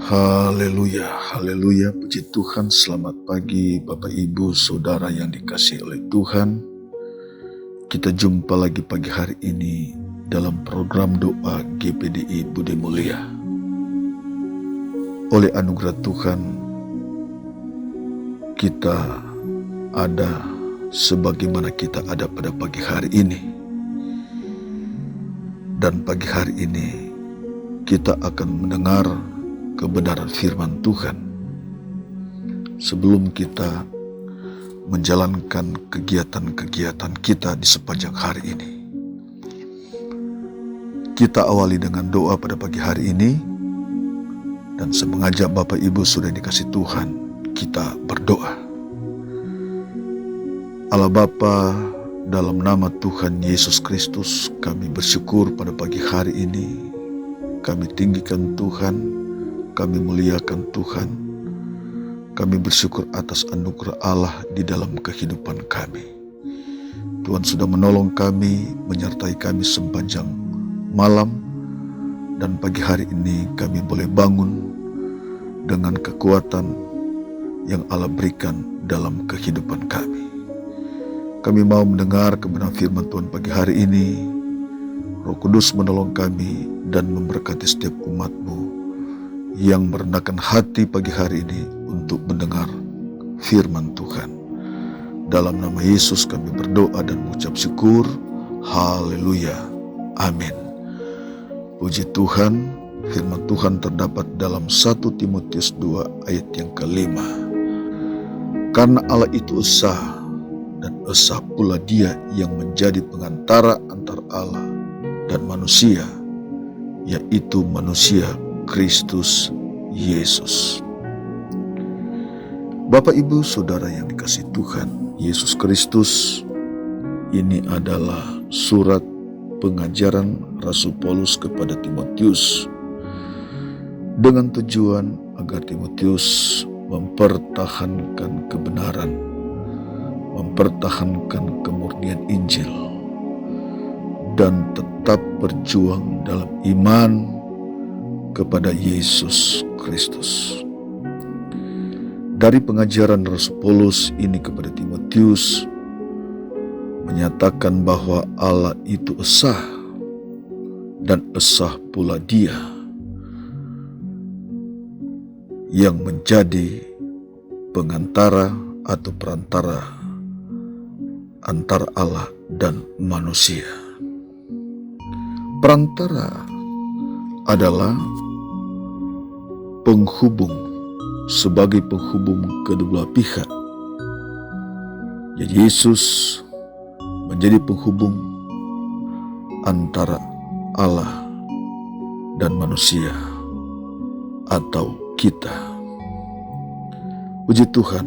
Haleluya, haleluya, puji Tuhan. Selamat pagi Bapak Ibu Saudara yang dikasihi oleh Tuhan. Kita jumpa lagi pagi hari ini dalam program doa GPDI Budi Mulia. Oleh anugerah Tuhan, kita ada sebagaimana kita ada pada pagi hari ini. Dan pagi hari ini kita akan mendengar kebenaran firman Tuhan. Sebelum kita menjalankan kegiatan-kegiatan kita di sepanjang hari ini, kita awali dengan doa pada pagi hari ini. Dan saya mengajak Bapak Ibu sudah dikasih Tuhan, kita berdoa. Allah Bapa, dalam nama Tuhan Yesus Kristus, kami bersyukur pada pagi hari ini. Kami tinggikan Tuhan, kami muliakan Tuhan. Kami bersyukur atas anugerah Allah di dalam kehidupan kami. Tuhan sudah menolong kami, menyertai kami sepanjang malam. Dan pagi hari ini kami boleh bangun dengan kekuatan yang Allah berikan dalam kehidupan kami. Kami mau mendengar kebenaran firman Tuhan pagi hari ini. Roh Kudus menolong kami dan memberkati setiap umat-Mu yang merendahkan hati pagi hari ini untuk mendengar firman Tuhan. Dalam nama Yesus kami berdoa dan mengucap syukur. Haleluya. Amin. Puji Tuhan, firman Tuhan terdapat dalam 1 Timotius 2 ayat yang kelima. Karena Allah itu esa, dan esa pula Dia yang menjadi pengantara antara Allah dan manusia, yaitu manusia Kristus Yesus. Bapak Ibu Saudara yang dikasihi Tuhan Yesus Kristus, ini adalah surat pengajaran Rasul Paulus kepada Timotius dengan tujuan agar Timotius mempertahankan kebenaran, mempertahankan kemurnian Injil, dan tetap berjuang dalam iman kepada Yesus Kristus. Dari pengajaran Rasul Paulus ini kepada Timotius menyatakan bahwa Allah itu esa, dan esa pula Dia yang menjadi pengantara atau perantara antara Allah dan manusia. Perantara adalah penghubung, sebagai penghubung kedua pihak. Jadi Yesus menjadi penghubung antara Allah dan manusia atau kita. Puji Tuhan,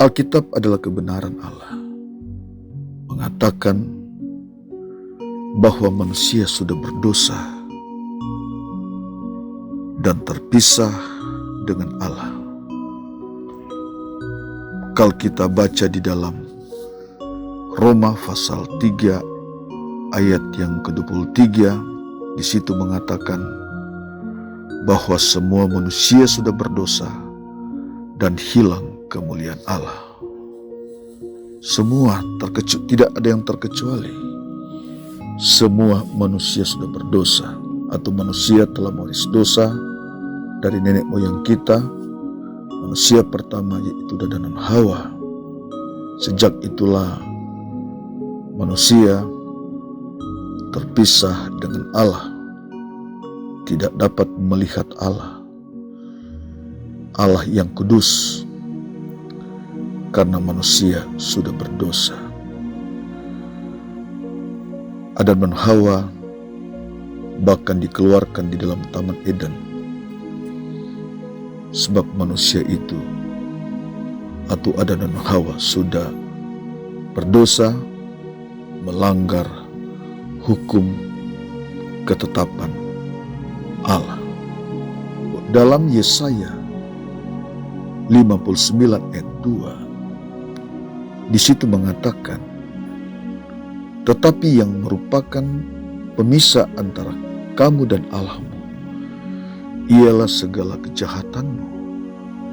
Alkitab adalah kebenaran Allah, mengatakan bahwa manusia sudah berdosa dan terpisah dengan Allah. Kalau kita baca di dalam Roma pasal 3 ayat yang ke-23, di situ mengatakan bahwa semua manusia sudah berdosa dan hilang kemuliaan Allah. Semua tidak ada yang terkecuali. Semua manusia sudah berdosa, atau manusia telah mewaris dosa dari nenek moyang kita. Manusia pertama yaitu Adam dan Hawa. Sejak itulah manusia terpisah dengan Allah, tidak dapat melihat Allah yang kudus, karena manusia sudah berdosa. Adam dan Hawa bahkan dikeluarkan di dalam Taman Eden, sebab manusia itu atau Adam dan Hawa sudah berdosa, melanggar hukum ketetapan Allah. Dalam Yesaya 59 ayat 2, di situ mengatakan, tetapi yang merupakan pemisah antara kamu dan Allahmu, ialah segala kejahatanmu,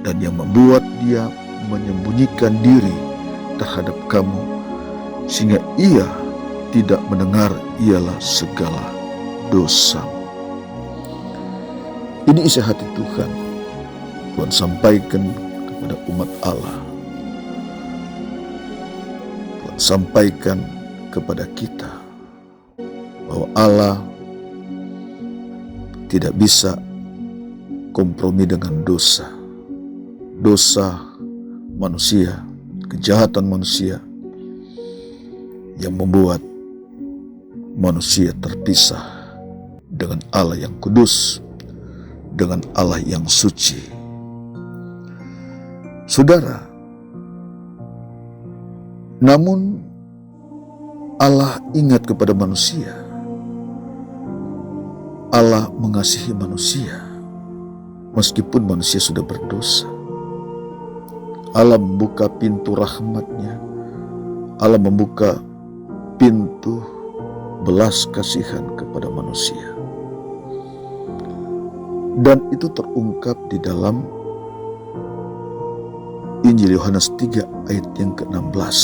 dan yang membuat dia menyembunyikan diri terhadap kamu, sehingga ia tidak mendengar ialah segala dosamu. Ini isi hati Tuhan. Tuhan sampaikan kepada umat Allah. Tuhan sampaikan kepada kita bahwa Allah tidak bisa kompromi dengan dosa. Dosa manusia, kejahatan manusia yang membuat manusia terpisah dengan Allah yang kudus, dengan Allah yang suci. Saudara, namun Allah ingat kepada manusia. Allah mengasihi manusia meskipun manusia sudah berdosa. Allah membuka pintu rahmat-Nya. Allah membuka pintu belas kasihan kepada manusia. Dan itu terungkap di dalam Injil Yohanes 3 ayat yang ke-16.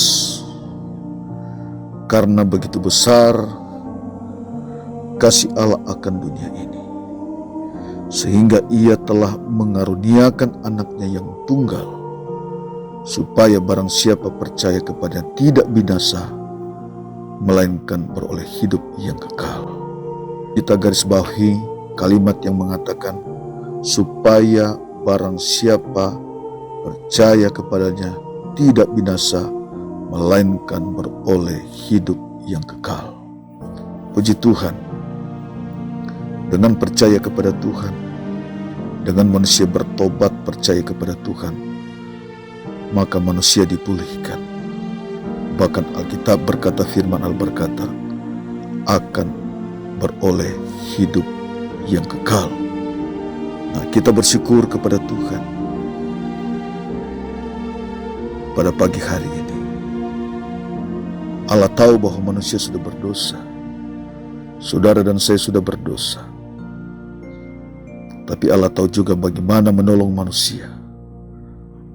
Karena begitu besar kasih Allah akan dunia ini, sehingga Ia telah mengaruniakan anaknya yang tunggal, supaya barang siapa percaya kepada tidak binasa, melainkan beroleh hidup yang kekal. Kita garis bawahi kalimat yang mengatakan, supaya barang siapa percaya kepadanya tidak binasa, melainkan beroleh hidup yang kekal. Puji Tuhan, dengan percaya kepada Tuhan, dengan manusia bertobat percaya kepada Tuhan, maka manusia dipulihkan. Bahkan Alkitab berkata, firman Allah berkata, akan beroleh hidup yang kekal. Nah, kita bersyukur kepada Tuhan pada pagi hari ini. Allah tahu bahwa manusia sudah berdosa. Saudara dan saya sudah berdosa. Tapi Allah tahu juga bagaimana menolong manusia,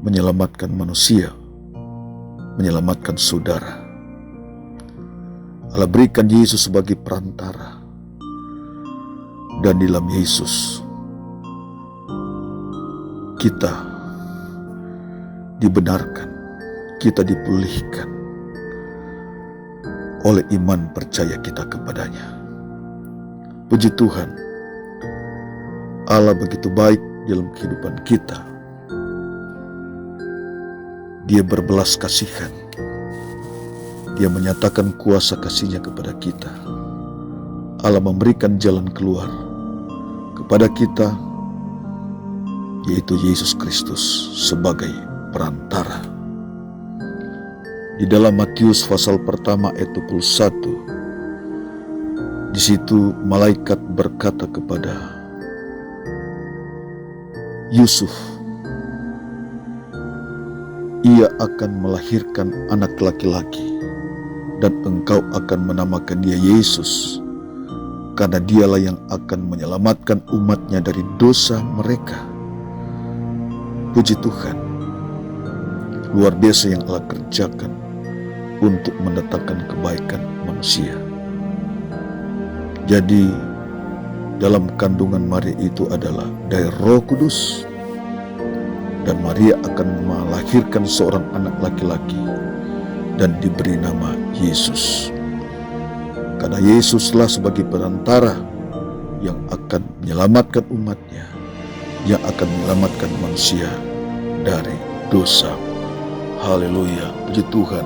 menyelamatkan manusia, menyelamatkan saudara. Allah berikan Yesus sebagai perantara. Dan di dalam Yesus kita dibenarkan, kita dipulihkan oleh iman percaya kita kepadanya. Puji Tuhan, Allah begitu baik dalam kehidupan kita. Dia berbelas kasihan. Dia menyatakan kuasa kasih-Nya kepada kita. Allah memberikan jalan keluar kepada kita, yaitu Yesus Kristus sebagai perantara. Di dalam Matius pasal pertama ayat 21, di situ malaikat berkata kepada Yusuf, ia akan melahirkan anak laki-laki, dan engkau akan menamakan dia Yesus, karena dialah yang akan menyelamatkan umatnya dari dosa mereka. Puji Tuhan, luar biasa yang Allah kerjakan untuk mendatangkan kebaikan manusia. Jadi dalam kandungan Maria itu adalah dari Roh Kudus, dan Maria akan melahirkan seorang anak laki-laki dan diberi nama Yesus. Karena Yesuslah sebagai perantara yang akan menyelamatkan umatnya, yang akan menyelamatkan manusia dari dosa. Haleluya, puji Tuhan.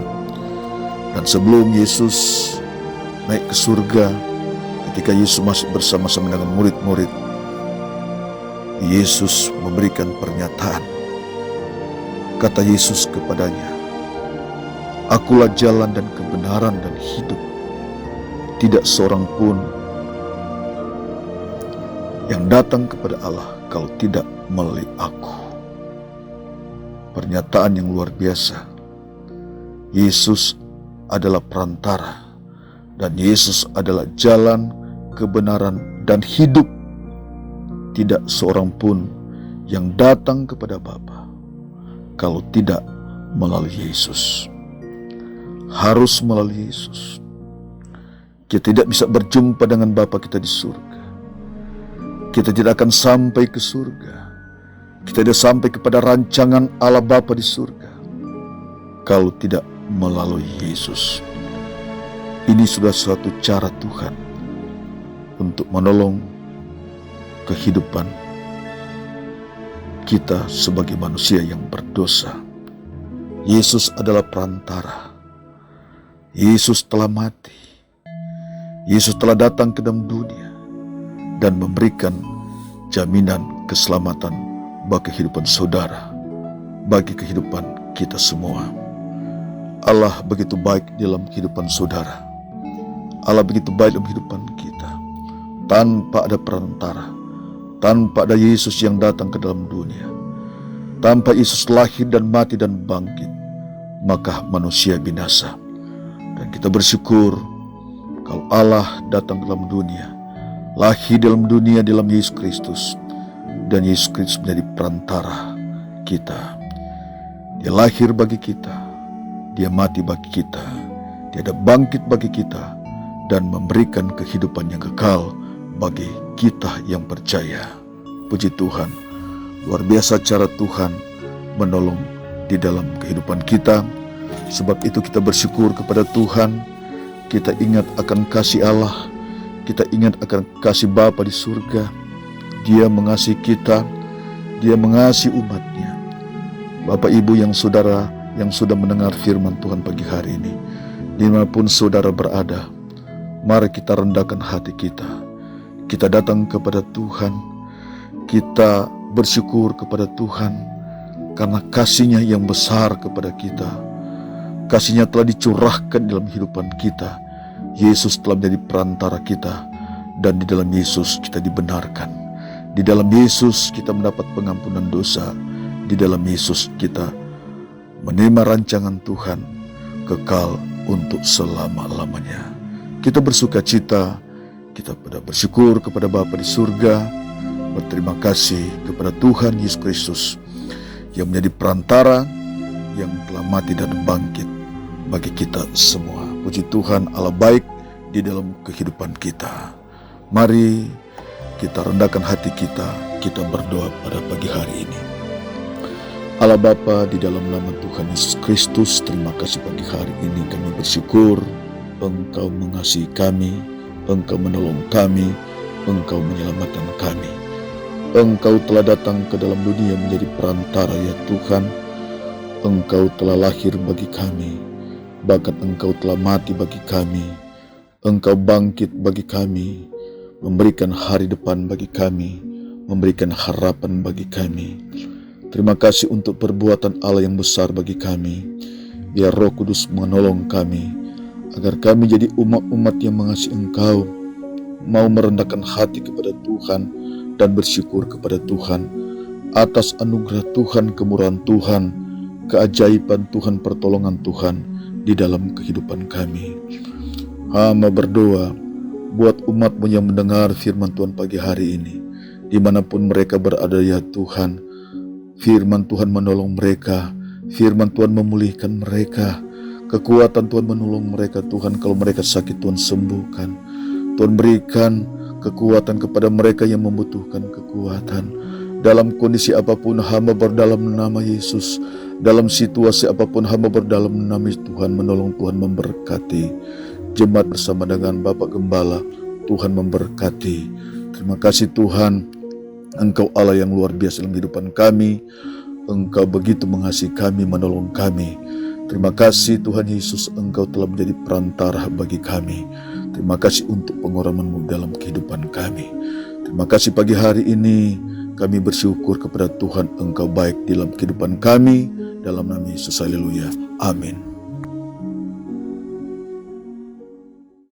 Dan sebelum Yesus naik ke surga, ketika Yesus masih bersama-sama dengan murid-murid, Yesus memberikan pernyataan. Kata Yesus kepadanya, akulah jalan dan kebenaran dan hidup. Tidak seorang pun yang datang kepada Allah kalau tidak melalui aku. Pernyataan yang luar biasa. Yesus adalah perantara, dan Yesus adalah jalan, kebenaran, dan hidup. tidak seorang pun yang datang kepada Bapa kalau tidak melalui Yesus. Harus melalui Yesus. Kita tidak bisa berjumpa dengan Bapa kita di surga. Kita tidak akan sampai ke surga. Kita tidak sampai kepada rancangan Allah Bapa di surga kalau tidak melalui Yesus. Ini sudah suatu cara Tuhan untuk menolong kehidupan kita sebagai manusia yang berdosa. Yesus adalah perantara. Yesus telah mati. Yesus telah datang ke dalam dunia dan memberikan jaminan keselamatan bagi kehidupan saudara, bagi kehidupan kita semua. Allah begitu baik dalam kehidupan saudara. Allah begitu baik dalam kehidupan kita. Tanpa ada perantara, tanpa ada Yesus yang datang ke dalam dunia, tanpa Yesus lahir dan mati dan bangkit, maka manusia binasa. Dan kita bersyukur kalau Allah datang ke dalam dunia, lahir dalam dunia dalam Yesus Kristus, dan Yesus Kristus menjadi perantara kita. Dia lahir bagi kita, Dia mati bagi kita, Dia ada bangkit bagi kita, dan memberikan kehidupan yang kekal bagi kita yang percaya. Puji Tuhan, luar biasa cara Tuhan menolong di dalam kehidupan kita. Sebab itu kita bersyukur kepada Tuhan. Kita ingat akan kasih Allah, kita ingat akan kasih Bapa di surga. Dia mengasihi kita, Dia mengasihi umatnya. Bapak Ibu yang saudara yang sudah mendengar firman Tuhan pagi hari ini, dimanapun saudara berada, mari kita rendahkan hati kita. Kita datang kepada Tuhan, kita bersyukur kepada Tuhan karena kasih-Nya yang besar kepada kita. Kasih-Nya telah dicurahkan dalam kehidupan kita. Yesus telah menjadi perantara kita, dan di dalam Yesus kita dibenarkan. Di dalam Yesus kita mendapat pengampunan dosa. Di dalam Yesus kita menerima rancangan Tuhan kekal untuk selama-lamanya. Kita bersuka cita, kita bersyukur kepada Bapa di surga, berterima kasih kepada Tuhan Yesus Kristus yang menjadi perantara, yang telah mati dan bangkit bagi kita semua. Puji Tuhan, Allah baik di dalam kehidupan kita. Mari kita rendahkan hati kita, kita berdoa pada pagi hari ini. Allah Bapa, di dalam nama Tuhan Yesus Kristus, terima kasih pagi hari ini kami bersyukur Engkau mengasihi kami, Engkau menolong kami, Engkau menyelamatkan kami. Engkau telah datang ke dalam dunia menjadi perantara ya Tuhan. Engkau telah lahir bagi kami, bahkan Engkau telah mati bagi kami. Engkau bangkit bagi kami, memberikan hari depan bagi kami, memberikan harapan bagi kami. Terima kasih untuk perbuatan Allah yang besar bagi kami. Biar Roh Kudus menolong kami, agar kami jadi umat-umat yang mengasihi Engkau, mau merendahkan hati kepada Tuhan dan bersyukur kepada Tuhan atas anugerah Tuhan, kemurahan Tuhan, keajaiban Tuhan, pertolongan Tuhan di dalam kehidupan kami. Hamba berdoa buat umat-Mu yang mendengar firman Tuhan pagi hari ini, dimanapun mereka berada ya Tuhan. Firman Tuhan menolong mereka, firman Tuhan memulihkan mereka, kekuatan Tuhan menolong mereka Tuhan. Kalau mereka sakit Tuhan sembuhkan, Tuhan berikan kekuatan kepada mereka yang membutuhkan kekuatan. Dalam kondisi apapun hamba berdalam nama Yesus, dalam situasi apapun hamba berdalam nama Tuhan menolong, Tuhan memberkati. Jemaat bersama dengan Bapak Gembala, Tuhan memberkati. Terima kasih Tuhan, Engkau Allah yang luar biasa dalam kehidupan kami. Engkau begitu mengasihi kami, menolong kami. Terima kasih Tuhan Yesus, Engkau telah menjadi perantara bagi kami. Terima kasih untuk pengurapan-Mu dalam kehidupan kami. Terima kasih pagi hari ini kami bersyukur kepada Tuhan, Engkau baik dalam kehidupan kami. Dalam nama Yesus, haleluya, amin.